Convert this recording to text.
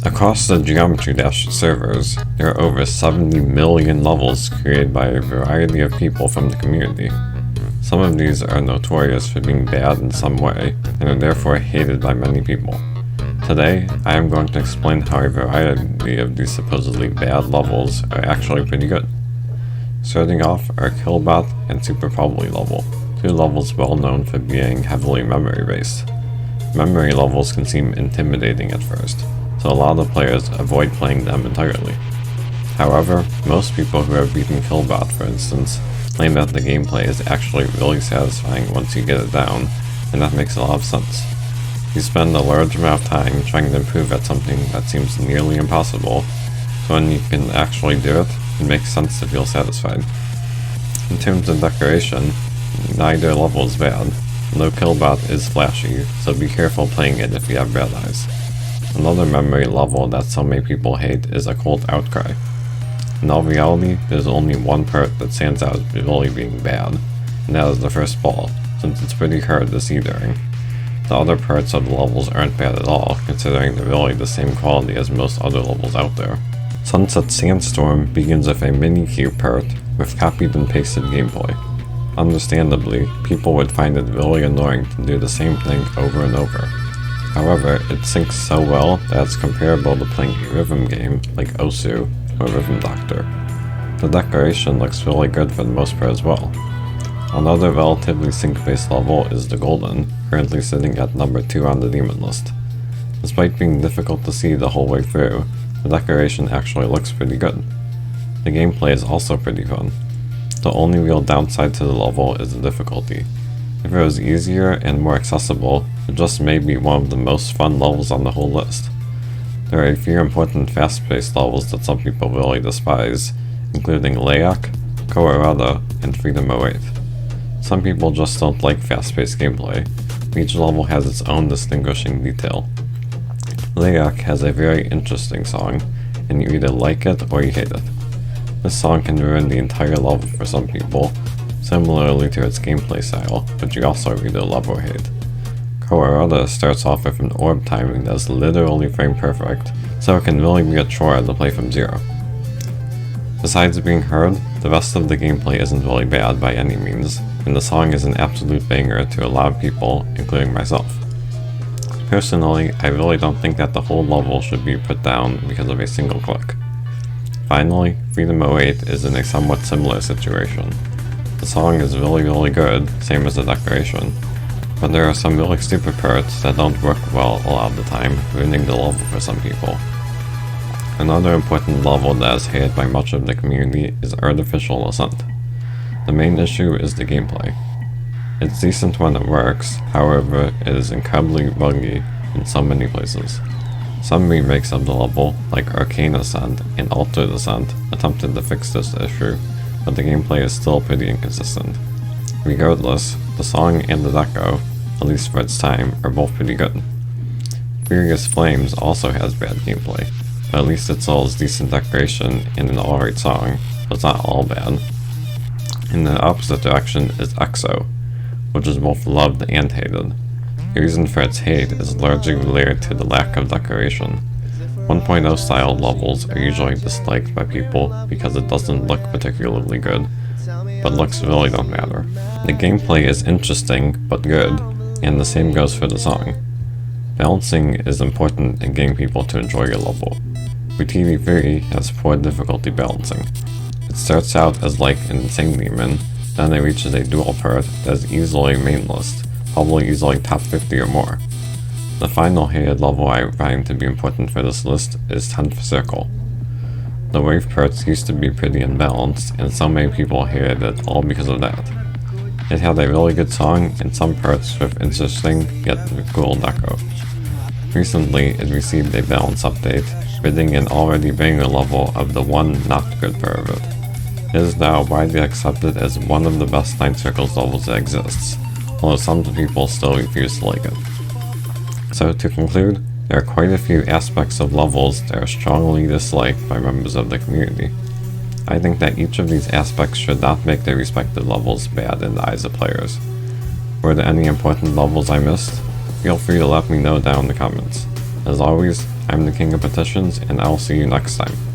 Across the Geometry Dash servers, there are over 70 million levels created by a variety of people from the community. Some of these are notorious for being bad in some way, and are therefore hated by many people. Today, I am going to explain how a variety of these supposedly bad levels are actually pretty good. Starting off are Killbot and Super Probably level, two levels well known for being heavily memory-based. Memory levels can seem intimidating at first, so a lot of players avoid playing them entirely. However, most people who have beaten Killbot, for instance, claim that the gameplay is actually really satisfying once you get it down, and that makes a lot of sense. You spend a large amount of time trying to improve at something that seems nearly impossible, so when you can actually do it, it makes sense to feel satisfied. In terms of decoration, neither level is bad, though Killbot is flashy, so be careful playing it if you have bad eyes. Another memory level that so many people hate is Occult Outcry. In all reality, there's only one part that stands out as really being bad, and that is the first ball, since it's pretty hard to see during. The other parts of the levels aren't bad at all, considering they're really the same quality as most other levels out there. Sunset's Sandstorm begins with a mini-cube part with copied and pasted gameplay. Understandably, people would find it really annoying to do the same thing over and over. However, it syncs so well that it's comparable to playing a rhythm game like Osu or Rhythm Doctor. The decoration looks really good for the most part as well. Another relatively sync-based level is the Golden, currently sitting at number 2 on the demon list. Despite being difficult to see the whole way through, the decoration actually looks pretty good. The gameplay is also pretty fun. The only real downside to the level is the difficulty. If it was easier and more accessible, it just may be one of the most fun levels on the whole list. There are a few important fast-paced levels that some people really despise, including Layak, Koarada, and Freedom 08. Some people just don't like fast-paced gameplay. Each level has its own distinguishing detail. Layak has a very interesting song, and you either like it or you hate it. This song can ruin the entire level for some people, similarly to its gameplay style, but you also either love or hate. Koarada starts off with an orb timing that is literally frame perfect, so it can really be a chore to play from zero. Besides being hard, the rest of the gameplay isn't really bad by any means, and the song is an absolute banger to a lot of people, including myself. Personally, I really don't think that the whole level should be put down because of a single click. Finally, Freedom 08 is in a somewhat similar situation. The song is really good, same as the decoration, but there are some really stupid parts that don't work well a lot of the time, ruining the level for some people. Another important level that is hated by much of the community is Artificial Ascent. The main issue is the gameplay. It's decent when it works, however, it is incredibly buggy in so many places. Some remakes of the level, like Arcane Ascent and Altered Ascent, attempted to fix this issue, but the gameplay is still pretty inconsistent. Regardless, the song and the deco, at least for its time, are both pretty good. Furious Flames also has bad gameplay, but at least it still has decent decoration and an alright song, so it's not all bad. In the opposite direction is EXO, which is both loved and hated. The reason for its hate is largely related to the lack of decoration. 1.0 style levels are usually disliked by people because it doesn't look particularly good, but looks really don't matter. The gameplay is interesting but good, and the same goes for the song. Balancing is important in getting people to enjoy your level. Butiti 3 has poor difficulty balancing. It starts out as like an insane demon, then it reaches a dual part that is easily main list, probably easily top 50 or more. The final hated level I find to be important for this list is 10th Circle. The wave parts used to be pretty unbalanced, and so many people hated it all because of that. It had a really good song and some parts with interesting yet cool deco. Recently, it received a balance update, ridding an already banger level of the one not good part of it. It is now widely accepted as one of the best 9 Circles levels that exists, although some people still refuse to like it. So to conclude, there are quite a few aspects of levels that are strongly disliked by members of the community. I think that each of these aspects should not make their respective levels bad in the eyes of players. Were there any important levels I missed? Feel free to let me know down in the comments. As always, I'm the King of Petitions, and I'll see you next time.